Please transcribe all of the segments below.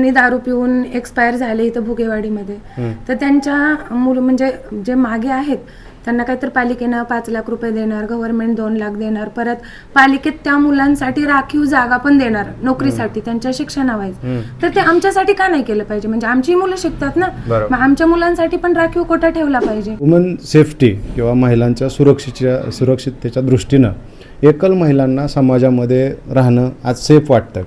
आणि दारू पिऊन एक्सपायर झाले इथं भुगेवाडीमध्ये, तर त्यांच्या म्हणजे जे मागे आहेत त्यांना काहीतरी पालिकेनं 5 लाख रुपये देणार, गव्हर्नमेंट 2 लाख देणार, परत पालिकेत त्या मुलांसाठी राखीव जागा पण देणार नोकरीसाठी त्यांच्या शिक्षणावाईज. तर ते आमच्यासाठी का नाही केलं पाहिजे? म्हणजे आमची मुलं शिकतात ना, मग आमच्या मुलांसाठी पण राखीव कोटा ठेवला पाहिजे. वुमन सेफ्टी किंवा महिलांच्या सुरक्षिततेच्या दृष्टीनं एकल महिलांना समाजामध्ये राहणं आज सेफ वाटतं?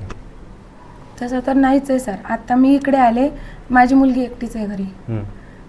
तसं तर नाहीच आहे सर. आता मी इकडे आले, माझी मुलगी एकटीच आहे घरी,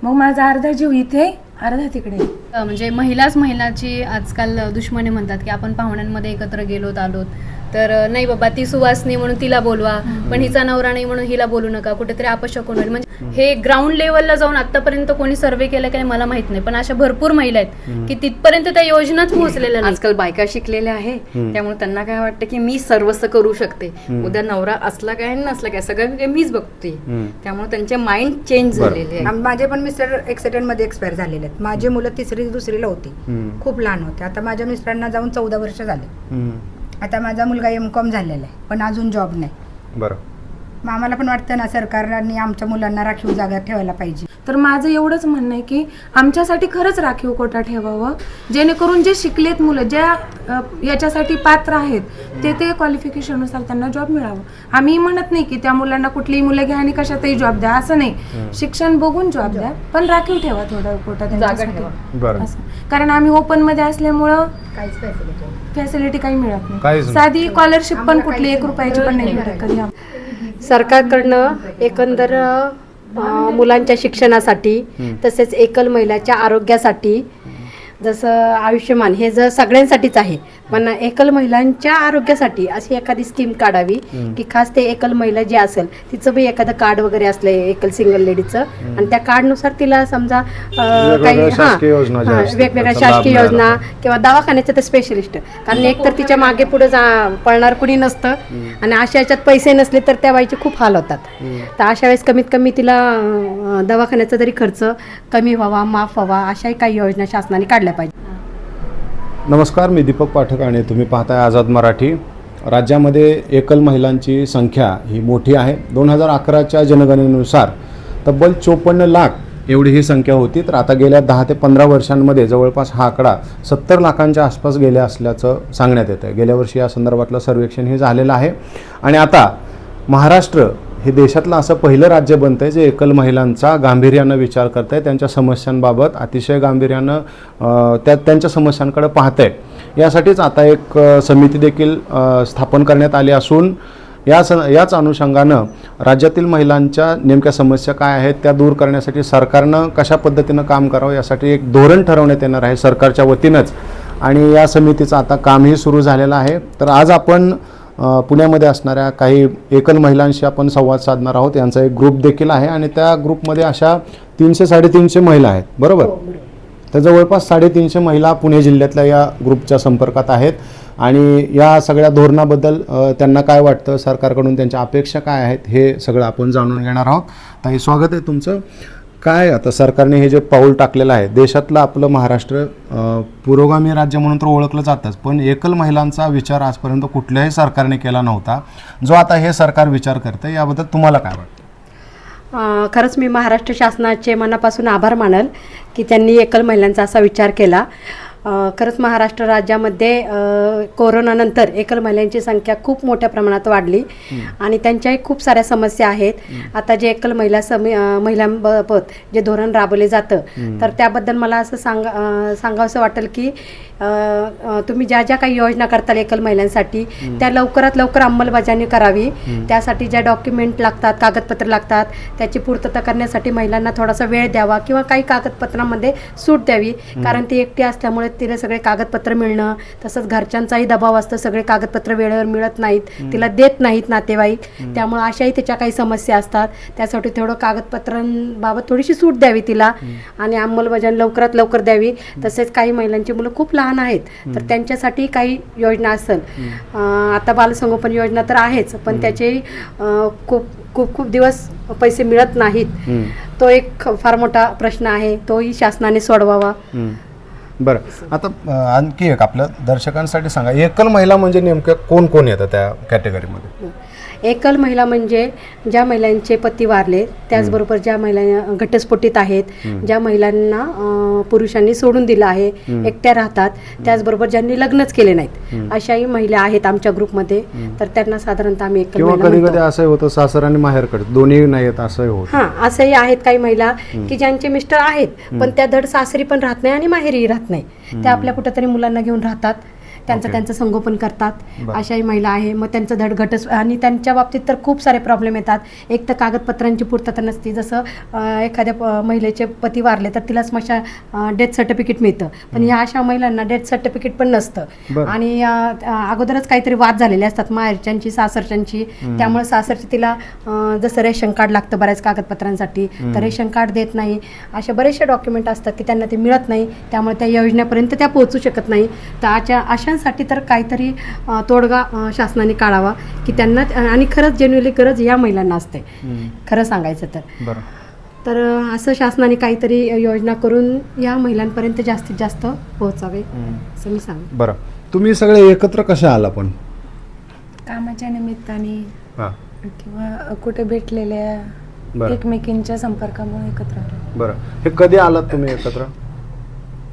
मग माझा अर्धा जीव इथे अर्धा तिकडे. म्हणजे महिलाची आजकाल दुश्मनी म्हणतात की आपण पाहुण्यांमध्ये एकत्र गेलोत आलोत तर नाही बाबा ती सुवासनी म्हणून तिला बोलवा, पण हिचा नवरा नाही म्हणून हिला बोलू नका, कुठेतरी अपशकुन होईल. म्हणजे हे ग्राउंड लेवलला जाऊन आतापर्यंत कोणी सर्वे केला की मला माहित नाही, पण अशा भरपूर महिला आहेत की तिथपर्यंत त्या योजनाच पोहोचलेल्या नाही. आजकाल बायका शिकलेल्या आहे, त्यामुळे त्यांना काय वाटतं की मी सर्वस्व करू शकते, उद्या नवरा असला काय नसला काय सगळं काही मीच बघते, त्यामुळे त्यांचे माइंड चेंज झालेले आहे. माझे पण मिस्टर ऍक्सिडेंट मध्ये एक्सपायर झालेले आहेत. माझी मुलं 3री 2रीला होती, खूप लहान होते. आता माझ्या मिस्टरांना जाऊन 14 वर्ष झाले. आता माझा मुलगा M.Com झालेला आहे, पण अजून जॉब नाही. बरं, मग आम्हाला पण वाटतं ना सरकारने आमच्या मुलांना राखीव जागा ठेवायला पाहिजे. तर माझं एवढंच म्हणणं आहे की आमच्यासाठी खरंच राखीव कोटा ठेवावं, जेणेकरून जे शिकलेत मुलं ज्या याच्यासाठी पात्र आहेत ते क्वालिफिकेशननुसार त्यांना जॉब मिळावं. आम्ही म्हणत नाही की त्या मुलांना कुठलीही मुलं घ्या आणि कशातही जॉब द्या, असं नाही. शिक्षण बघून जॉब द्या, पण राखीव ठेवा थोडा कोटा त्यांच्यासाठी. कारण आम्ही ओपन मध्ये असल्यामुळं फॅसिलिटी काही मिळत नाही. साधी स्कॉलरशिप पण कुठली 1 रुपयाची पण नाही मिळत कधी. सरकारकडनं एकंदर मुलांच्या शिक्षणासाठी तसेच एकल महिलाच्या आरोग्यासाठी जसं आयुष्यमान हे जर सगळ्यांसाठीच आहे, पण एकल महिलांच्या आरोग्यासाठी अशी एखादी स्कीम काढावी की खास ते एकल महिला जी असेल तिचं बी एखादं कार्ड वगैरे असलं एकल सिंगल लेडीचं, आणि त्या कार्डनुसार तिला समजा काही वेगवेगळ्या शासकीय योजना किंवा दवाखान्याचं तर स्पेशलिस्ट, कारण एकतर तिच्या मागे पुढे पळणार कुणी नसतं आणि अशा याच्यात पैसे नसले तर त्या बाईचे खूप हाल होतात. तर अशा वेळेस कमीत कमी तिला दवाखान्याचा तरी खर्च कमी व्हावा, माफ व्हावा, अशाही काही योजना शासनाने काढल्या पाहिजे. नमस्कार, मी दीपक पाठक आणि तुम्ही पाहताय आझाद मराठी. राज्यामध्ये एकल महिलांची संख्या ही मोठी आहे. 2011च्या जनगणनेनुसार तब्बल 54 लाख एवढी ही संख्या होती. तर आता गेल्या 10 ते 15 वर्षांमध्ये जवळपास हा आकडा 70 लाखांच्या आसपास गेल्या असल्याचं सांगण्यात येतं आहे. गेल्या वर्षी या संदर्भातलं सर्वेक्षण हे झालेलं आहे आणि आता महाराष्ट्र हे देशातलं असं पहिलं राज्य बनतं आहे जे एकल महिलांचा गांभीर्यानं विचार करत आहे, त्यांच्या समस्यांबाबत अतिशय गांभीर्यानं त्यांच्या समस्यांकडे पाहत आहे. यासाठीच आता एक समिती देखील स्थापन करण्यात आली असून याच अनुषंगानं राज्यातील महिलांच्या नेमक्या समस्या काय आहेत त्या दूर करण्यासाठी सरकारनं कशा पद्धतीनं काम करावं यासाठी एक धोरण ठरवण्यात येणार आहे सरकारच्या वतीनंच, आणि या समितीचं आता कामही सुरू झालेलं आहे. तर आज आपण पुण्यामध्ये असणाऱ्या काही एकल महिलांशी आपण संवाद साधणार आहोत. यांचा एक ग्रुप देखील आहे आणि त्या ग्रुपमध्ये अशा 300-350 महिला आहेत, बरोबर? तर जवळपास 350 महिला पुणे जिल्ह्यातल्या या ग्रुपच्या संपर्कात आहेत आणि या सगळ्या धोरणाबद्दल त्यांना काय वाटतं, सरकारकडून त्यांच्या अपेक्षा काय आहेत, हे सगळं आपण जाणून घेणार आहोत. ताई, स्वागत आहे तुमचं. काय आता सरकारने हे जे पाऊल टाकलेलं आहे, देशातलं आपलं महाराष्ट्र पुरोगामी राज्य म्हणून तर ओळखलं जातंच, पण एकल महिलांचा विचार आजपर्यंत कुठल्याही सरकारने केला नव्हता, जो आता हे सरकार विचार करतं. याबद्दल तुम्हाला काय वाटतं? खरंच मी महाराष्ट्र शासनाचे मनापासून आभार मानल की त्यांनी एकल महिलांचा असा विचार केला. खरंच महाराष्ट्र राज्यामध्ये कोरोनानंतर एकल महिलांची संख्या खूप मोठ्या प्रमाणात वाढली आणि त्यांच्याही खूप साऱ्या समस्या आहेत. आता जे एकल महिलांबाबत जे धोरण राबवले जातं तर त्याबद्दल मला असं सांगावंसं वाटेल की तुम्ही ज्या ज्या काही योजना करताल एकल महिलांसाठी त्या लवकरात लवकर अंमलबजावणी करावी. त्यासाठी ज्या डॉक्युमेंट लागतात, कागदपत्र लागतात, त्याची पूर्तता करण्यासाठी महिलांना थोडासा वेळ द्यावा किंवा काही कागदपत्रांमध्ये सूट द्यावी, कारण ती एकटी असल्यामुळे तिला सगळे कागदपत्र मिळणं, तसंच घरच्यांचाही दबाव असतो, सगळे कागदपत्र वेळेवर मिळत नाहीत, तिला देत नाहीत नातेवाईक, त्यामुळे अशाही त्याच्या काही समस्या असतात. त्यासाठी थोडं कागदपत्रांबाबत थोडीशी सूट द्यावी तिला आणि अंमलबजावणी लवकरात लवकर द्यावी. तसेच काही महिलांची मुलं खूप लहान आहेत तर त्यांच्यासाठी काही योजना असेल. आता बालसंगोपन योजना तर आहेच, पण त्याचे खूप खूप खूप दिवस पैसे मिळत नाहीत. तो एक फार मोठा प्रश्न आहे, तोही शासनाने सोडवावा. बरं, आता आणखी एक आपल्या दर्शकांसाठी सांगा, एकल महिला म्हणजे नेमकं कोण कोण येतं त्या कॅटेगरीमध्ये? एकल महिला म्हणजे ज्या महिलांचे पती वारले, त्याचबरोबर ज्या महिला घटस्फोटीत आहेत, ज्या महिलांना पुरुषांनी सोडून दिलं आहे, एकट्या राहतात, त्याचबरोबर ज्यांनी लग्नच केले नाहीत, अशाही महिला आहेत आमच्या ग्रुपमध्ये. तर त्यांना साधारणतः आम्ही एकल किंवा महिला कधी कधी म्हणतो. असंही होतं सासर आणि माहेरकडे दोन्ही नाही येत असंही होतं. हां, असंही आहेत काही महिला की ज्यांचे मिस्टर आहेत पण त्या धड सासरी पण राहत नाही आणि माहेरीही राहत नाही, त्या आपल्या कुठेतरी मुलांना घेऊन राहतात, त्यांचं संगोपन करतात. अशाही महिला आहे. मग त्यांचं धड घटस आणि त्यांच्या बाबतीत तर खूप सारे प्रॉब्लेम येतात. एक तर कागदपत्रांची पूर्तता नसते. जसं एखाद्या महिलेचे पती वारले तर तिला डेथ सर्टिफिकेट मिळतं, पण ह्या अशा महिलांना डेथ सर्टिफिकेट पण नसतं. आणि अगोदरच काहीतरी वाद झालेले असतात माहेरच्यांची सासरच्यांची, त्यामुळे सासरची तिला जसं रेशन कार्ड लागतं बऱ्याच कागदपत्रांसाठी, तर रेशन कार्ड देत नाही. असे बरेचसे डॉक्युमेंट असतात की त्यांना ते मिळत नाही, त्यामुळे त्या योजनेपर्यंत त्या पोहोचू शकत नाही. तर अशांसाठी तर काहीतरी तोडगा शासनाने काढावा की त्यांना, आणि खरंच जेन्युअली गरज या महिलांना असते खरं सांगायचं तर. तर असं शासनाने काहीतरी योजना करून या महिलांपर्यंत जास्तीत जास्त पोहोचावे असं मी सांगेन. बरं, तुम्ही सगळे एकत्र कशा आला पण? कामाच्या निमित्ताने हां, किंवा कुठे भेटलेल्या बरं एकमेकींच्या संपर्कामुळे एकत्र आलो. बरं. हे कधी आलात तुम्ही एकत्र?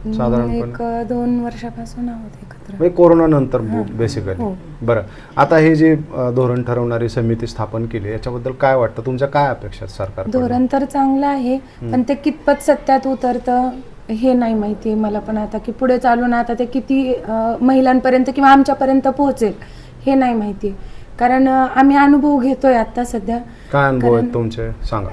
साधारणपणे? 1-2 वर्षापासून आहोत एकत्र. म्हणजे कोरोना नंतर बेसिकली. हो. बरं, आता हे जे धोरण ठरवणारी समिती स्थापन केली याच्याबद्दल काय वाटतं? तुमच्या काय अपेक्षा आहेत सरकार? धोरण तर चांगलं आहे, पण ते कितपत सत्यात उतरतं हे नाही माहिती मला. पण आता की पुढे चालून आता ते किती महिलांपर्यंत किंवा आमच्यापर्यंत पोहोचेल हे नाही माहिती. कारण आम्ही अनुभव घेतोय आता सध्या. काय अनुभव आहेत तुमचे सांगा.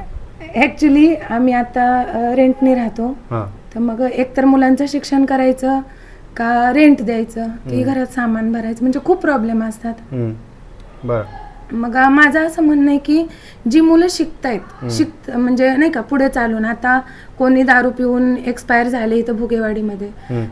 ॲक्च्युली आम्ही आता रेंटने राहतो. हां, तर मग एकतर मुलांचं शिक्षण करायचं का रेंट द्यायचं की घरात सामान भरायचं, म्हणजे खूप प्रॉब्लेम असतात. बरं. मग माझं असं म्हणणं आहे की जी मुलं शिकतायत म्हणजे नाही का पुढे चालून, आता कोणी दारू पिऊन एक्सपायर झाले इथं भुगेवाडीमध्ये,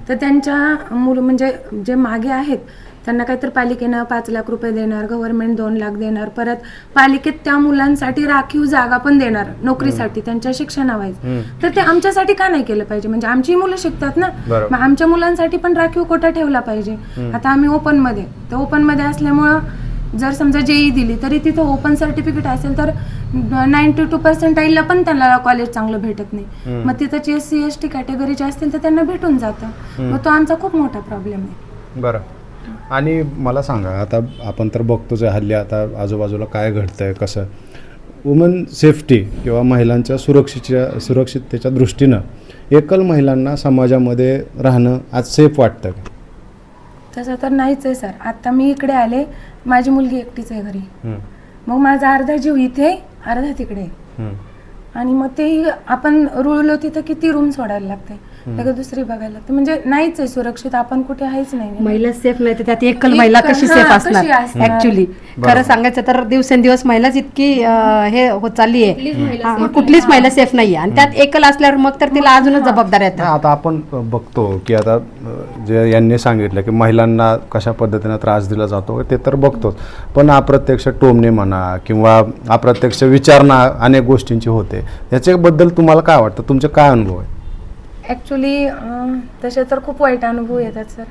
तर त्यांच्या मुलं म्हणजे जे मागे आहेत त्यांना काहीतरी पालिकेनं 5 लाख रुपये देणार, गव्हर्नमेंट 2 लाख देणार, परत पालिकेत त्या मुलांसाठी राखीव जागा पण देणार नोकरीसाठी त्यांच्या शिक्षणावाईज. तर ते आमच्यासाठी का नाही केलं पाहिजे? म्हणजे आमची मुलं शिकतात ना, मग आमच्या मुलांसाठी पण राखीव कोटा ठेवला पाहिजे. आता आम्ही ओपनमध्ये, तर ओपनमध्ये असल्यामुळं जर समजा जेई दिली तरी तिथं ओपन सर्टिफिकेट असेल तर 92% पण त्यांना कॉलेज चांगलं भेटत नाही. मग तिथं SC ST कॅटेगरीचे असतील तर त्यांना भेटून जातं. मग तो आमचा खूप मोठा प्रॉब्लेम आहे. बरं. आणि मला सांगा, आता आपण तर बघतोच आहे हल्ली आता आजूबाजूला काय घडतंय कसं. वुमन सेफ्टी किंवा महिलांच्या सुरक्षिततेच्या दृष्टीनं एकल महिलांना समाजामध्ये राहणं आज सेफ वाटतं का? तसं तर नाहीच आहे सर. आता मी इकडे आले, माझी मुलगी एकटीच आहे घरी, मग माझा अर्धा जीव इथे अर्धा तिकडे, आणि मग ते आपण रुळलो तिथं किती रूम सोडायला लागते, लगेच दुसरी बघायला लागते. म्हणजे नाहीच आहे सुरक्षित, आपण कुठे आहेच नाही. महिला सेफ नाही तर त्यात एकल महिला कशी सेफ असणार? ऍक्च्युली खरं सांगायचं तर दिवसेंदिवस महिलाच इतकी हे होत चालली आहे, कुठलीच महिला सेफ नाहीये, आणि त्यात एकल असल्यावर मग तर तिला अजूनच जबाबदाऱ्या येतात. आता आपण बघतो की आता जे यांनी सांगितलं की महिलांना कशा पद्धतीनं त्रास दिला जातो ते तर बघतोच, पण अप्रत्यक्ष टोमणे म्हणा किंवा अप्रत्यक्ष विचारणा अनेक गोष्टींची होते. याच्याबद्दल तुम्हाला काय वाटतं? तुमचे काय अनुभव आहे? ऍक्च्युली तसे तर खूप वाईट अनुभव येतात सर.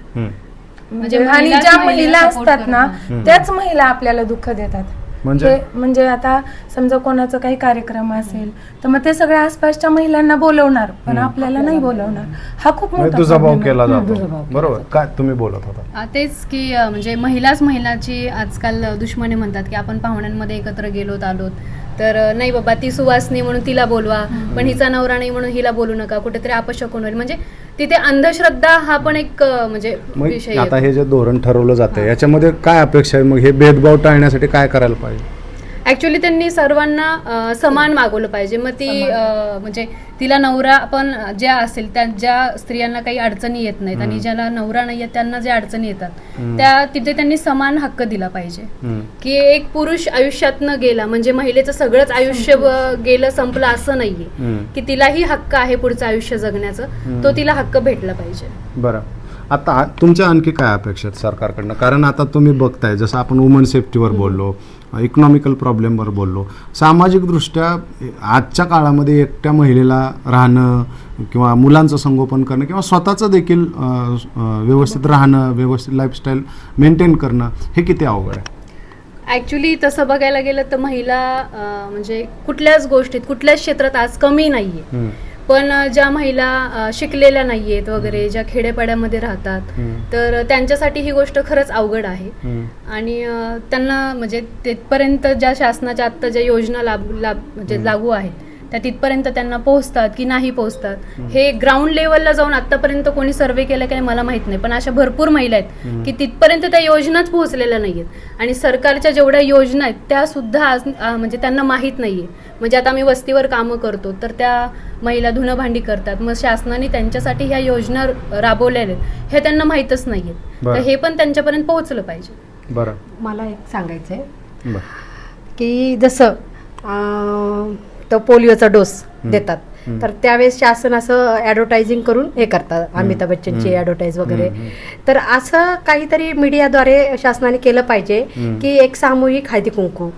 म्हणजे आणि महिलाच ज्या महिलेला महिला support असतात ना त्याच महिला आपल्याला दुःख देतात. म्हणजे आता समजा कोणाचा काही कार्यक्रम असेल तर मग ते सगळ्या आसपासच्या महिलांना बोलवणार, पण आपल्याला नाही बोलवणार. हा खूप मोठा दुजाभाव problem आहे. केला जातो. बरोबर. काय तुम्ही बोलत होता? तेच की म्हणजे महिलाच महिलाची आजकाल दुश्मनी म्हणतात की आपण पाहुण्यांमध्ये एकत्र गेलोत आलोत तर नाही बाबा ती सुवासनी म्हणून तिला बोलवा, पण हिचा नवरा नाही म्हणून हिला बोलू नका, कुठेतरी अपशकुन होईल. म्हणजे तिथे अंधश्रद्धा हा पण एक म्हणजे विषय. आता हे जे धोरण ठरवलं जातं याच्यामध्ये काय अपेक्षा आहे? मग हे भेदभाव टाळण्यासाठी काय करायला पाहिजे? ऍक्च्युली त्यांनी सर्वांना समान मागवलं पाहिजे. मग ती म्हणजे तिला नवरा पण ज्या असेल त्या ज्या स्त्रियांना काही अडचणी येत नाहीत आणि ज्याला नवरा नाही येत त्यांना ज्या अडचणी येतात त्या तिथे त्यांनी समान हक्क दिला पाहिजे. की एक पुरुष आयुष्यातनं गेला म्हणजे महिलेचं सगळंच आयुष्य गेलं संपलं असं नाहीये, की तिलाही हक्क आहे पुढचं आयुष्य जगण्याचं, तो तिला हक्क भेटला पाहिजे. बरं. आता तुमच्या आणखी काय अपेक्षा आहेत सरकारकडनं? कारण आता तुम्ही बघताय जसं आपण वुमन सेफ्टीवर बोललो, इकॉनॉमिकल प्रॉब्लेमवर बोललो, सामाजिकदृष्ट्या आजच्या काळामध्ये एकट्या महिलेला राहणं किंवा मुलांचं संगोपन करणं किंवा स्वतःचं देखील व्यवस्थित राहणं, व्यवस्थित लाईफस्टाईल मेंटेन करणं हे किती अवघड आहे? ॲक्च्युली तसं बघायला गेलं तर महिला म्हणजे कुठल्याच गोष्टीत कुठल्याच क्षेत्रात आज कमी नाहीये. पण ज्या महिला शिकलेल्या नाहीयेत वगैरे, ज्या खेडेपाड्यामध्ये राहतात, तर त्यांच्यासाठी ही गोष्ट खरंच अवघड आहे. आणि त्यांना म्हणजे तिथपर्यंत ज्या शासनाच्या आत्ता ज्या योजना म्हणजे लागू आहेत त्या तिथपर्यंत त्यांना पोहोचतात की नाही पोहोचतात हे ग्राउंड लेवलला जाऊन आतापर्यंत कोणी सर्वे केलं काही मला माहित नाही. पण अशा भरपूर महिला आहेत की तिथपर्यंत त्या योजनाच पोहोचलेल्या नाहीयेत. आणि सरकारच्या जेवढ्या योजना आहेत त्या सुद्धा आज म्हणजे त्यांना माहीत नाहीये. म्हणजे आता आम्ही वस्तीवर कामं करतो तर त्या महिला धुणं भांडी करतात, मग शासनाने त्यांच्यासाठी ह्या योजना राबवल्या आहेत हे त्यांना माहीतच नाहीयेत. तर हे पण त्यांच्यापर्यंत पोहोचलं पाहिजे. बरं, मला एक सांगायचं आहे की जसं तो पोलिओचा डोस देतात तर त्यावेळेस शासन असं ॲडव्हर्टायझिंग करून हे करतात, अमिताभ बच्चनची ॲडव्हर्टाईज वगैरे. तर असं काहीतरी मीडियाद्वारे शासनाने केलं पाहिजे की एक सामूहिक हळदी कुंकू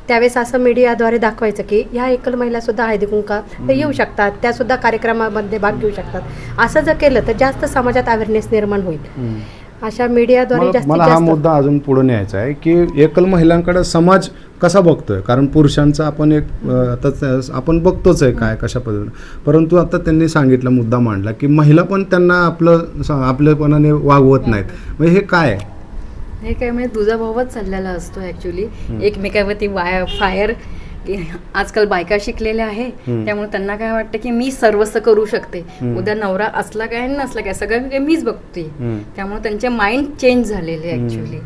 त्यावेळेस असं मीडियाद्वारे दाखवायचं की ह्या एकल महिला सुद्धा हळदी कुंकात येऊ शकतात, त्या सुद्धा कार्यक्रमामध्ये भाग घेऊ शकतात. असं जर केलं तर जास्त समाजात अवेअरनेस निर्माण होईल. अशा मीडियाद्वारे जास्तीत मला हा जास्त मुद्दा अजून पुढे न्यायचा आहे की एकल महिलांकडे समाज कसा बघतोय. कारण पुरुषांचा आपण आता आपण बघतोच आहे काय कशा पद्धतीने, परंतु आता त्यांनी सांगितला मुद्दा मांडला की महिला पण त्यांना आपल्यापणाने वागवत नाहीत. म्हणजे हे काय आहे? हे काय म्हणजे दुजाभावच चाललेला असतो ॲक्च्युली एकमेकावरती फायर. आजकाल बायका शिकलेल्या आहे त्यामुळे त्यांना काय वाटतं की मी सर्वस्व करू शकते, उद्या नवरा असला काय नसला काय सगळं काही मीच बघते. त्यामुळे त्यांचे माइंड चेंज झालेले ॲक्च्युली.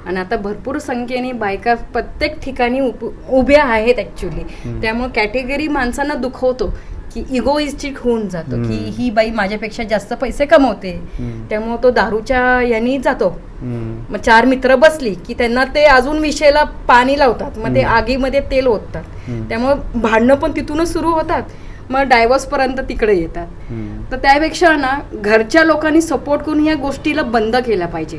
आणि आता भरपूर संख्येने बायका प्रत्येक ठिकाणी उभ्या आहेत ॲक्च्युली. त्यामुळे कॅटेगरी माणसांना दुखवतो की इगोइस्टिक होऊन जातो की ही बाई माझ्यापेक्षा जास्त पैसे कमवते, त्यामुळे तो दारूच्या यानी जातो. मग 4 मित्र बसली की त्यांना ते अजून विषयाला पाणी लावतात, मग ते आगीमध्ये तेल ओततात. त्यामुळे भांडणं पण तिथूनच सुरू होतात, मग डायव्हर्स पर्यंत तिकडे येतात. तर त्यापेक्षा ना घरच्या लोकांनी सपोर्ट करून या गोष्टीला बंद केला पाहिजे.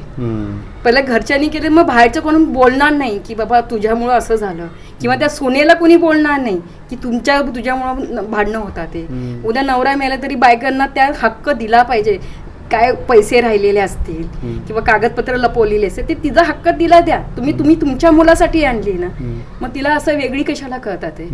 पहिल्या घरच्यांनी केले मग बाहेरचं कोणी बोलणार नाही की बाबा तुझ्यामुळं असं झालं, किंवा त्या सुनेला कोणी बोलणार नाही की तुझ्यामुळं भांडणं होतात. ते उद्या नवरा मेला तरी बायकांना त्या हक्क दिला पाहिजे. काय पैसे राहिलेले असतील किंवा कागदपत्र लपवलेले असतील ते तिचा हक्क दिला द्या. तुम्ही तुमच्या मुलासाठी आणली ना, मग तिला असं वेगळी कशाला करतात ते,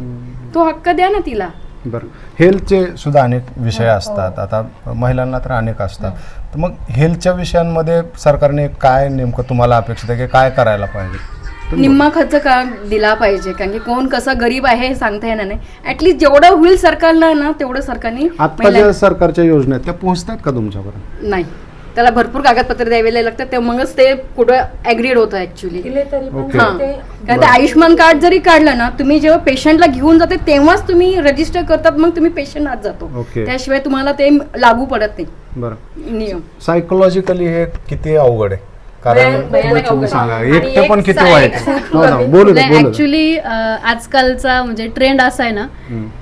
तो हक्क द्या ना तिला. बरं, हेल्थचे सुद्धा अनेक विषय असतात. आता महिलांना तर अनेक असतात. तर मग हेल्थच्या विषयांमध्ये सरकारने काय नेमकं तुम्हाला अपेक्षित आहे की काय करायला पाहिजे? निम्मा खर्च का दिला पाहिजे, कारण की कोण कसा गरीब आहे हे सांगता येणार नाही. ऍटलीस्ट जेवढं होईल सरकारला ना तेवढं सरकारने. आता ज्या सरकारच्या योजना आहेत त्या पोहोचतात का तुमच्यापर्यंत? नाही, त्याला भरपूर कागदपत्र द्यावे लागतात, ते मगच ते कुठं ऍग्रीड होतं ऍक्च्युली. कारण ते आयुष्यमान कार्ड जरी काढलं ना, तुम्ही जेव्हा पेशंटला घेऊन जाते तेव्हाच तुम्ही रजिस्टर करतात, मग तुम्ही पेशंट आत जातो. त्याशिवाय तुम्हाला ते लागू पडत नाही. बरं, नियम. सायकोलॉजिकली हे किती अवघड आहे. ऍक्च्युली आजकालचा म्हणजे ट्रेंड असा आहे ना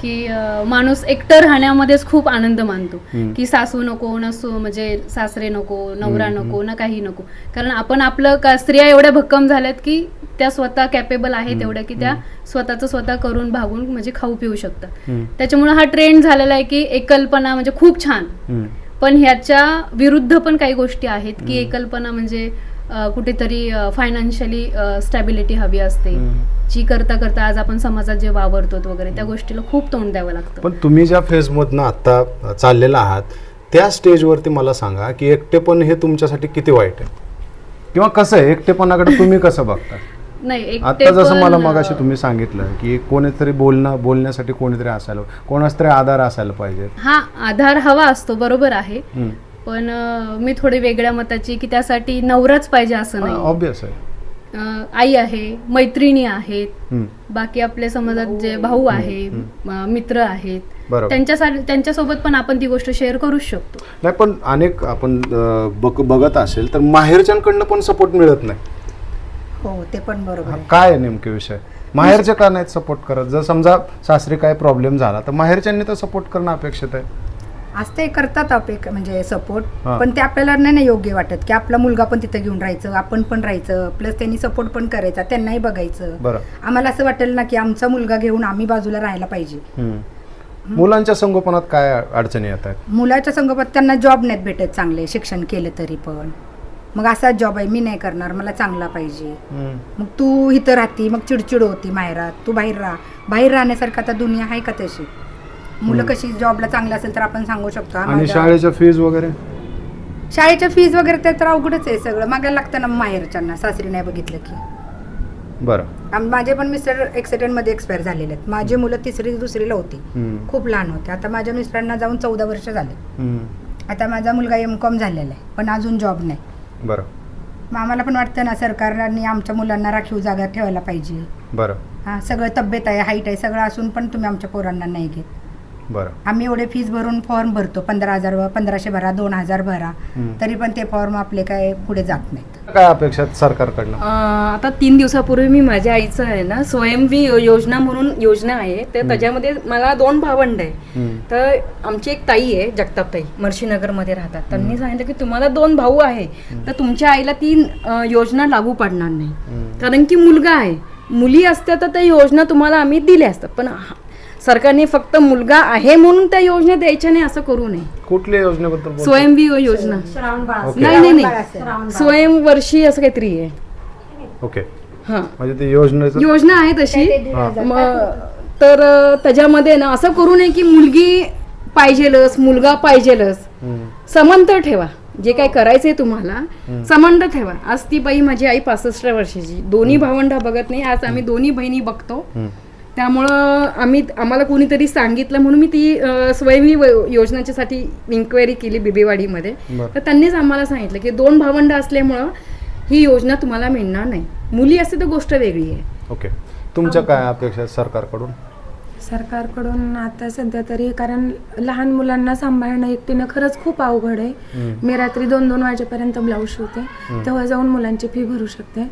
की माणूस एकटं राहण्यामध्येच खूप आनंद मानतो की सासू नको नसू, म्हणजे सासरे नको, नवरा नको ना, काही नको. कारण आपण आपलं स्त्रिया एवढ्या भक्कम झाल्यात की त्या स्वतः कॅपेबल आहेत एवढ्या की त्या स्वतःच स्वतः करून भागून म्हणजे खाऊ पिऊ शकतात. त्याच्यामुळे हा ट्रेंड झालेला आहे की एकलपणा म्हणजे खूप छान, पण ह्याच्या विरुद्ध पण काही गोष्टी आहेत की एकलपणा म्हणजे कुठेतरी फायनान्शियली स्टॅबिलिटी हवी असते, जी करता करता आज आपण समाजात जे वावरतो वगैरे त्या गोष्टीला खूप तोंड द्यावं लागतं. पण तुम्ही ज्या फेजमधनं आता चाललेला आहात त्या स्टेजवरती मला सांगा की एकटेपण हे तुमच्यासाठी किती वाईट आहे किंवा कसं आहे, एकटेपणाकडे तुम्ही कसं बघता? नाही, आता जसं मला मगाशी तुम्ही सांगितलं की कोणीतरी बोलण्यासाठी कोणीतरी असायला, कोणाच तरी आधार असायला पाहिजे. हा आधार हवा असतो, बरोबर आहे. पण मी थोडी वेगळ्या मताची की त्यासाठी नवराच पाहिजे असं नाही. ऑब्वियस आहे. आई आहे, मैत्रिणी आहेत, बाकी आपल्या समाजात जे भाऊ आहे, मित्र आहेत, त्यांच्यासोबत पण आपण ती गोष्ट शेअर करूच शकतो. नाही, पण अनेक आपण बघत असेल तर माहेरच्यांकडनं पण सपोर्ट मिळत नाही. हो, ते पण बरोबर. काय आहे नेमके विषय? माहेरचे का नाहीत सपोर्ट करत? जर समजा सासरी काय प्रॉब्लेम झाला तर माहेरच्यांनी तर सपोर्ट करणं अपेक्षित आहे. असते करतात म्हणजे सपोर्ट, पण ते आपल्याला नाही योग्य वाटत की आपला मुलगा पण तिथं घेऊन राहायचं, आपण पण राहायचं, प्लस त्यांनी सपोर्ट पण करायचा, त्यांनाही बघायचं. आम्हाला असं वाटेल ना की आमचा मुलगा घेऊन आम्ही बाजूला राहायला पाहिजे. मुलांच्या संगोपनात काय अडचणी येत आहेत? मुलाच्या संगोपनात त्यांना जॉब नाहीत भेटत चांगले, शिक्षण केलं तरी पण मग असाच जॉब आहे, मी नाही करणार, मला चांगला पाहिजे. मग तू इथं राहती, मग चिडचिड होती माहेरात, तू बाहेर राहा. बाहेर राहण्यासारखं आता दुनिया आहे का तशी? मुलं कशी जॉबला चांगलं असेल तर आपण सांगू शकतो आणि आम्हाला- शाळेच्या फीज वगैरे शाळेच्या फीज वगैरे ते तर अवघडच आहे सगळं, मागायला लागतं ना माहेरच्यांना, सासरी नाही बघितलं की. बरं. माझे पण मिस्टर ॲक्सिडेंटमध्ये एक्सपायर झालेले आहेत. माझी मुलं 3री 2रीला होती, खूप लहान होते. आता माझ्या मिस्टरांना जाऊन 14 वर्ष झाले. आता माझा मुलगा M.Com झालेला आहे, पण अजून जॉब नाही. बरं. मग आम्हाला पण वाटतं ना सरकारने आमच्या मुलांना राखीव जागा ठेवायला पाहिजे. बरं. हां, सगळं तब्येत आहे, हाईट आहे, सगळं असून पण तुम्ही आमच्या पोरांना नाही घेत. बरं. आम्ही एवढे फीज भरून फॉर्म भरतो, 15,000 1500 भरा, 2,000 भरा, तरी पण ते फॉर्म आपले काय पुढे जात नाहीत. काय अपेक्षा आहेत सरकारकडनं? आता 3 दिवसापूर्वी मी माझ्या आईचं आहे ना स्वयंवी योजना म्हणून योजना आहे, तर त्याच्यामध्ये मला 2 भावंड आहे. तर आमची एक ताई आहे, जगताप ताई, मर्शीनगरमध्ये राहतात. त्यांनी सांगितलं की तुम्हाला 2 भाऊ आहे, तर तुमच्या आईला ती योजना लागू पडणार नाही, कारण की मुलगा आहे. मुली असत्या तर त्या योजना तुम्हाला आम्ही दिल्या असतात, पण सरकारने फक्त मुलगा आहे म्हणून त्या योजना द्यायच्या नाही असं करू नये. कुठल्या योजनेबद्दल बोलतो? स्वयंवी योजना ओके. नाही स्वयंवर्षी असं काहीतरी आहे. ओके. हा, म्हणजे ती योजना आहे तशी. तर त्याच्यामध्ये ना असं करू नये की मुलगी पाहिजेलच, मुलगा पाहिजेलच. समांतर ठेवा, जे काय करायचंय तुम्हाला समांतर ठेवा. आज ती बाई माझी आई 65 वर्षाची, दोन्ही भावंड बघत नाही, आज आम्ही दोन्ही बहिणी बघतो. त्यामुळं आम्हाला कोणीतरी सांगितलं म्हणून मी ती स्वयंवी योजनेच्यासाठी इन्क्वायरी केली बिबेवाडीमध्ये. तर त्यांनीच आम्हाला सांगितलं की 2 भावंड असल्यामुळं ही योजना तुम्हाला मिळणार नाही. मुली असते तर गोष्ट वेगळी आहे. ओके. तुमच्या काय अपेक्षा आहेत सरकारकडून? सरकारकडून आता सध्या तरी, कारण लहान मुलांना सांभाळणं एकटीनं खरंच खूप अवघड आहे. मी रात्री 2-2 वाजेपर्यंत ब्लाऊज शिवते, तेव्हा जाऊन मुलांची फी भरू शकते.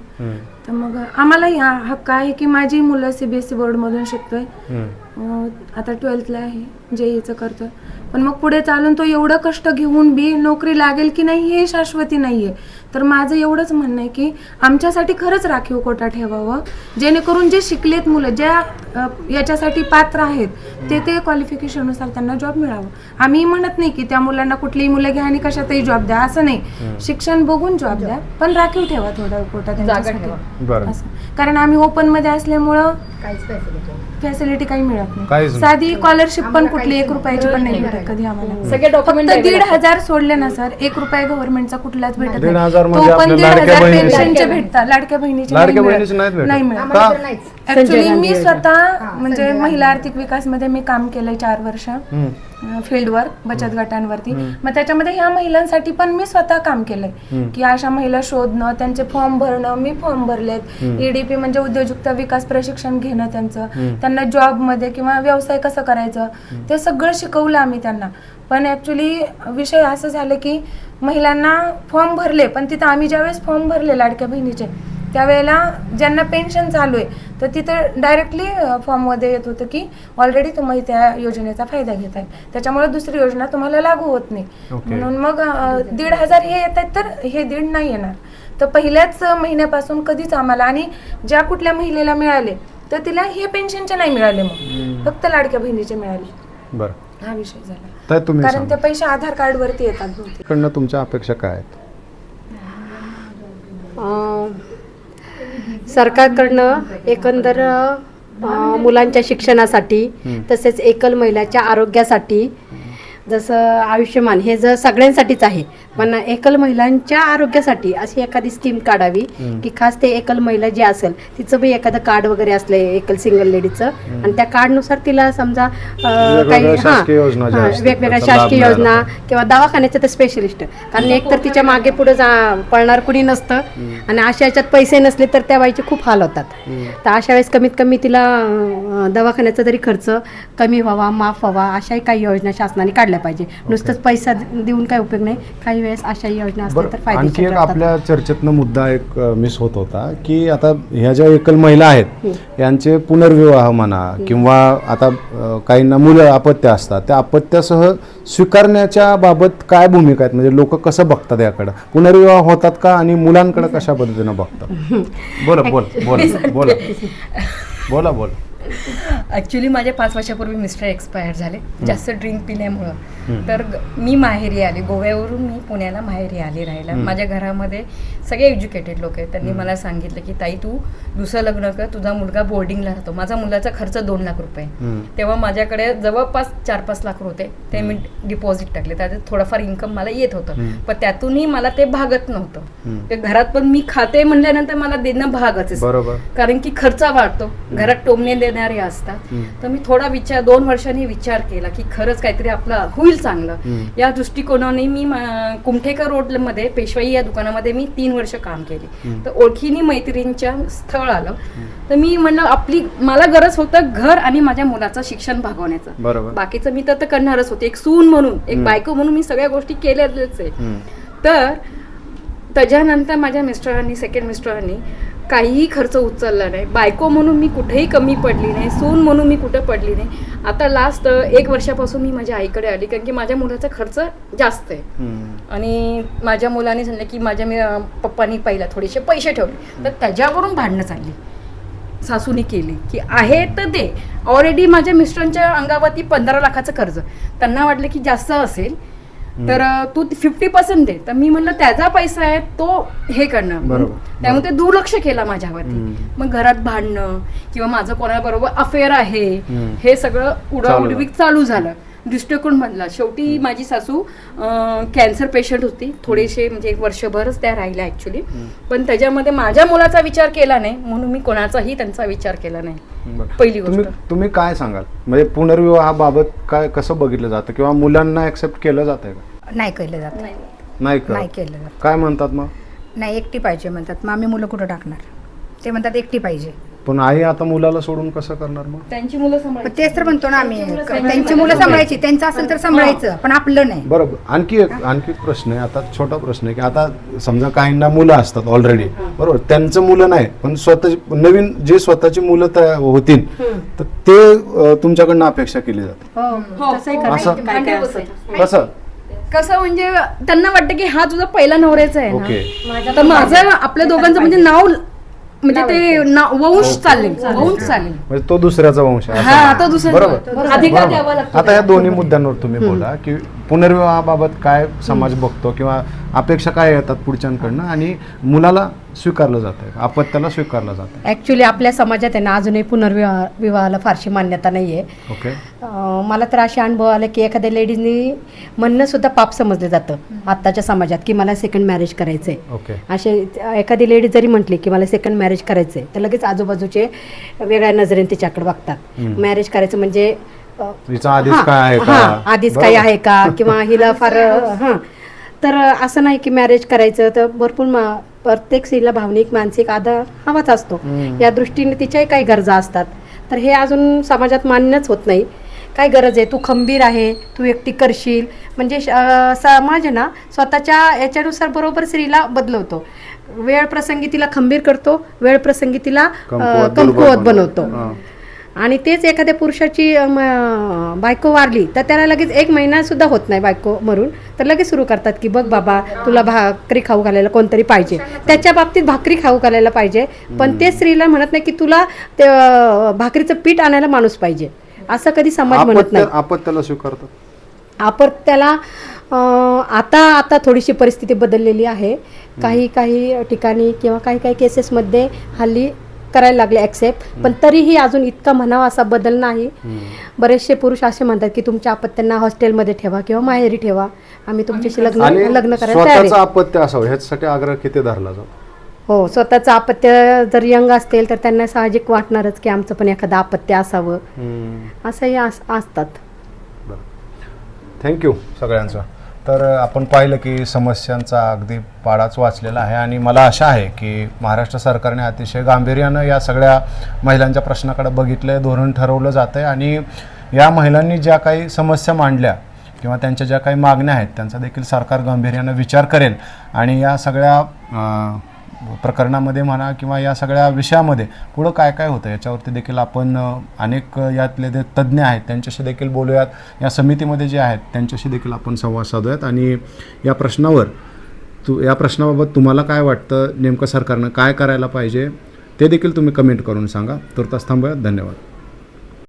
तर मग आम्हाला हा हक्क आहे की माझी मुलं CBSE बोर्डमधून शिकतोय, आता 12thला आहे, JEEचं करतोय. पण मग पुढे चालून तो एवढं कष्ट घेऊन बी नोकरी लागेल की नाही हे शाश्वती नाहीये. तर माझं एवढंच म्हणणं आहे की आमच्यासाठी खरंच राखीव कोटा ठेवावं, जेणेकरून जे शिकलेत मुलं, ज्या याच्यासाठी पात्र आहेत, ते क्वालिफिकेशननुसार त्यांना जॉब मिळावं. आम्ही म्हणत नाही की त्या मुलांना कुठलीही मुलं घ्या आणि कशातही जॉब द्या, असं नाही. शिक्षण बघून जॉब द्या, पण राखीव ठेवा थोडा कोटा त्यांच्यासाठी. कारण आम्ही ओपन मध्ये असल्यामुळं फॅसिलिटी काही मिळत नाही. साधी स्कॉलरशिप पण कुठली 1 रुपयाची पण नाही भेटत कधी आम्हाला. सगळे डॉक्युमेंट 1,500 सोडले ना सर, 1 रुपया गव्हर्नमेंटचा कुठलाच भेटत नाही. 1,500 तो म्हणजे पण आपल्या लाडक्या 1,500 बहिणीचे. पेन्शनचे भेटतात, लाडक्या बहिणीचे नाही मिळत. ऍक्च्युली मी स्वतः म्हणजे महिला आर्थिक विकास मध्ये मी काम केलंय 4 वर्ष फील्डवर, बचत गटांवरती. मग त्याच्यामध्ये ह्या महिलांसाठी पण मी स्वतः काम केलंय की अशा महिला शोधणं, त्यांचे फॉर्म भरणं. मी फॉर्म भरलेत. EDP म्हणजे उद्योजकता विकास प्रशिक्षण घेणं, त्यांना जॉब मध्ये किंवा व्यवसाय कसं करायचं ते सगळं शिकवलं आम्ही त्यांना. पण ऍक्च्युली विषय असं झालं की महिलांना फॉर्म भरले, पण तिथं आम्ही ज्यावेळेस फॉर्म भरले लाडक्या बहिणीचे, त्यावेळेला ज्यांना पेन्शन चालू आहे तर तिथं डायरेक्टली फॉर्ममध्ये येत होतं की ऑलरेडी तुम्ही त्या योजनेचा फायदा घेत आहे, त्याच्यामुळे दुसरी योजना तुम्हाला लागू होत नाही. म्हणून मग 1,500 हे येत आहेत, तर हे 1,500 नाही येणार. तर पहिल्याच महिन्यापासून कधीच आम्हाला, आणि ज्या कुठल्या महिलेला मिळाले तर तिला हे पेन्शनचे नाही मिळाले, मग फक्त लाडक्या बहिणीचे मिळाले. बरं, हा विषय झाला. तर तुम्ही कारण ते पैसे आधार कार्ड वरती येतात बहुतेक. कडनं तुमच्या अपेक्षा काय आहेत? सरकारकडनं एकंदर मुलांच्या शिक्षणासाठी, तसेच एकल महिलाच्या आरोग्यासाठी, जसं आयुष्यमान हे जर सगळ्यांसाठीच आहे, पण एकल महिलांच्या आरोग्यासाठी अशी एखादी स्कीम काढावी की खास ते एकल महिला जी असेल तिचं बी एखादं कार्ड वगैरे असलं एकल सिंगल लेडीचं, आणि त्या कार्डनुसार तिला समजा काही वेगवेगळ्या शासकीय योजना किंवा दवाखान्याचं तर स्पेशलिस्ट, कारण एकतर तिच्या मागे पुढे पळणार कुणी नसतं, आणि अशा याच्यात पैसे नसले तर त्या बाईचे खूप हाल होतात. तर अशा वेळेस कमीत कमी तिला दवाखान्याचा तरी खर्च कमी व्हावा, माफ व्हावा, अशाही काही योजना शासनाने काढल्या पाहिजे. नुसतंच पैसा देऊन काही उपयोग नाही, काही वेळेस अशा योजना असल्या तर आणखी फायदेशीर एक ठरतात. आपल्या चर्चेतनं मुद्दा एक मिस होत होता की आता ह्या ज्या एकल महिला आहेत यांचे पुनर्विवाह म्हणा किंवा आता काहींना मुलं अपत्य असतात, त्या अपत्यासह स्वीकारण्याच्या बाबत काय भूमिका आहेत, म्हणजे लोक कसं बघतात याकडं? पुनर्विवाह होतात का आणि मुलांकडे कशा पद्धतीनं बघतात? बोला बोला बोला बोला बोला बोला ॲक्च्युली माझे 5 वर्षापूर्वी मिस्टर एक्सपायर झाले जास्त ड्रिंक पिल्यामुळं. तर मी माहेरी आले, गोव्यावरून मी पुण्याला माहेरी आले राहायला. माझ्या घरामध्ये सगळे एज्युकेटेड लोक आहेत. त्यांनी मला सांगितलं की ताई तू दुसरं लग्न कर, तुझा मुलगा बोर्डिंगला राहतो. माझा मुलाचा खर्च 2 लाख रुपये. तेव्हा माझ्याकडे जवळपास 4-5 लाख होते. ते मी डिपॉझिट टाकले, त्याच्यात थोडंफार इन्कम मला येत होतं, पण त्यातूनही मला ते भागत नव्हतं. ते घरात पण मी खाते म्हणल्यानंतर मला देणं भागच आहे, बरोबर, कारण की खर्च वाढतो, घरात टोमणे देणारे असतात. तर मी थोडा 2 वर्षांनी विचार केला की खरंच काहीतरी आपलं होईल चांगलं. या दृष्टिकोनाने मी कुमठेकर रोडमध्ये पेशवाई या दुकानामध्ये मी 3 वर्ष काम केले. तर ओळखीने मैत्रिणीच्या स्थळ आलं, तर मी म्हणलं मला गरज होतं घर आणि माझ्या मुलाचं शिक्षण भागवण्याचं. बरोबर, बाकीचं मी तर करणारच होते, एक सून म्हणून, एक बायको म्हणून मी सगळ्या गोष्टी केल्याच आहे. तर त्याच्यानंतर माझ्या सेकंड मिस्टरांनी काहीही खर्च उचलला नाही. बायको म्हणून मी कुठेही कमी पडली नाही, सून म्हणून मी कुठे पडली नाही. आता लास्ट 1 वर्षापासून मी माझ्या आईकडे आली, कारण की माझ्या मुलाचा खर्च जास्त आहे. आणि माझ्या मुलाने सांगितलं की माझ्या पप्पांनी पहिला थोडेसे पैसे ठेवले, तर त्याच्यावरून भांडणं चालली. सासूने केली की आहे तर दे. ऑलरेडी माझ्या मिस्टरांच्या अंगावरती 15 लाखाचं कर्ज. त्यांना वाटलं की जास्त असेल तर तू 50% दे. तर मी म्हणलं त्याचा पैसा आहे तो हे करणं, त्यामुळे ते दुर्लक्ष केलं माझ्यावरती. मग घरात भांडणं किंवा माझं कोणाबरोबर अफेअर आहे हे सगळं उडाउडवी चालू झालं. दृष्टिकोन बदला. शेवटी माझी सासू कॅन्सर पेशंट होती, थोडेसे म्हणजे 1 वर्षभरच त्या राहिल्या ॲक्च्युली. पण त्याच्यामध्ये माझ्या मुलाचा विचार केला नाही, म्हणून मी कोणाचाही त्यांचा विचार केला नाही. पहिली गोष्ट. तुम्ही काय सांगाल, म्हणजे पुनर्विवाहाबाबत काय कसं बघितलं जातं किंवा मुलांना ऍक्सेप्ट केलं जातंय का? नाही केलं जात, नाही केलं जात. काय म्हणतात मग? नाही, एकटी पाहिजे म्हणतात. मग आम्ही मुलं कुठं टाकणार? ते म्हणतात एकटी पाहिजे. पण आई आता मुलाला सोडून कसं करणार मग? त्यांची मुलं पण सांभाळायची. तेच तर म्हणतो ना आम्ही, त्यांची मुलं सांभाळायची, त्यांचं असेल तर सांभाळायचं, पण आपलं नाही. बरोबर. आणखी एक प्रश्न आहे, आता छोटा प्रश्न आहे की आता समजा काहींना मुलं असतात ऑलरेडी, बरोबर, त्यांचं मुलं नाही, पण नवीन जे स्वतःची मुलं होतील तर ते तुमच्याकडनं अपेक्षा केली जाते. असं कसं म्हणजे त्यांना वाटतं की हा तुझा पहिला नवऱ्याचा आहे ओके. ना, तर माझं आपल्या दोघांचं म्हणजे नाव म्हणजे ते वंश चालेल, वंश चालेल. म्हणजे तो दुसऱ्याचा वंश आहे. हा, तो दुसरा बरोबर. अधिकार द्यावा लागतो. आता या दोन्ही मुद्द्यांवर तुम्ही बोला की पुनर्विवाहाबाबत काय समाज बघतो किंवा अपेक्षा काय येतात पुढच्यांकडनं आणि मुलाला स्वीकारलं जातं, अपत्याला स्वीकारलं जातं. ॲक्च्युली आपल्या समाजात आहे ना अजूनही पुनर्विवाहाला फारशी मान्यता नाही आहे. ओके. मला तर असे अनुभव आले की एखाद्या लेडीजनी म्हणणं सुद्धा पाप समजलं जातं आत्ताच्या समाजात की मला सेकंड मॅरेज करायचं आहे. ओके. असे एखादी लेडीज जरी म्हटली की मला सेकंड मॅरेज करायचं आहे तर लगेच आजूबाजूचे वेगळ्या नजरेने तिच्याकडे बघतात. मॅरेज करायचं म्हणजे हिचं आधीच काय आहे का, आधीच काही आहे का, किंवा हिला फार तर असं नाही की मॅरेज करायचं तर भरपूर प्रत्येक स्त्रीला भावनिक मानसिक आधार हवाच असतो. या दृष्टीने तिच्याही काही गरजा असतात. तर हे अजून समाजात मान्यच होत नाही. काय गरज आहे, तू खंबीर आहे, तू एकटी करशील, म्हणजे समाज ना स्वतःच्या याच्यानुसार बरोबर स्त्रीला बदलवतो. वेळ प्रसंगी तिला खंबीर करतो, वेळ प्रसंगी तिला कमकुवत बनवतो. आणि तेच एखाद्या पुरुषाची बायको वारली तर त्याला लगेच 1 महिना सुद्धा होत नाही बायको मरून, तर लगेच सुरू करतात की बघ बाबा तुला भाकरी खाऊ घालायला कोणतरी पाहिजे. त्याच्या बाबतीत भाकरी खाऊ घालायला पाहिजे, पण ते स्त्रीला म्हणत नाही की तुला ते भाकरीचं पीठ आणायला माणूस पाहिजे. असं कधी समाज म्हणत नाही. अपत्याला स्वीकारतात. अपत्याला आता थोडीशी परिस्थिती बदललेली आहे. काही ठिकाणी किंवा काही केसेसमध्ये हल्ली करायला लागले ॲक्सेप्ट, पण तरीही अजून इतका म्हणावा असा बदल नाही. बरेचसे पुरुष असे म्हणतात की तुमच्या अपत्यांना हॉस्टेलमध्ये ठेवा किंवा माहेरी ठेवा, आम्ही तुमच्याशी लग्न करायला तयार आहे. स्वतःचं अपत्य असावं ह्याच्यासाठी आग्रह किती धरला जातो. हो, स्वतःचं अपत्य जर यंग असतील तर त्यांना साहजिक वाटणारच की आमचं पण एखादं अपत्य असावं, असंही असतात. थँक्यू सगळ्यांचं. तर आपण पाहिलं की समस्यांचा अगदी पाडाच वाचलेला आहे आणि मला आशा आहे की महाराष्ट्र सरकारने अतिशय गांभीर्यानं या सगळ्या महिलांच्या प्रश्नाकडे बघितलं आहे, धोरण ठरवलं जातं आहे आणि या महिलांनी ज्या काही समस्या मांडल्या किंवा त्यांच्या ज्या काही मागण्या आहेत त्यांचा देखील सरकार गांभीर्यानं विचार करेल आणि या सगळ्या प्रकरणामध्ये म्हणा किंवा या सगळ्या विषयामध्ये पुढं काय काय होतं याच्यावरती देखील आपण अनेक यातले जे तज्ज्ञ आहेत त्यांच्याशी देखील बोलूयात. या समितीमध्ये जे आहेत त्यांच्याशी देखील आपण संवाद साधूयात आणि या प्रश्नाबाबत तुम्हाला काय वाटतं, नेमकं सरकारनं काय करायला पाहिजे ते देखील तुम्ही कमेंट करून सांगा. तुर्तास थांबूयात. धन्यवाद.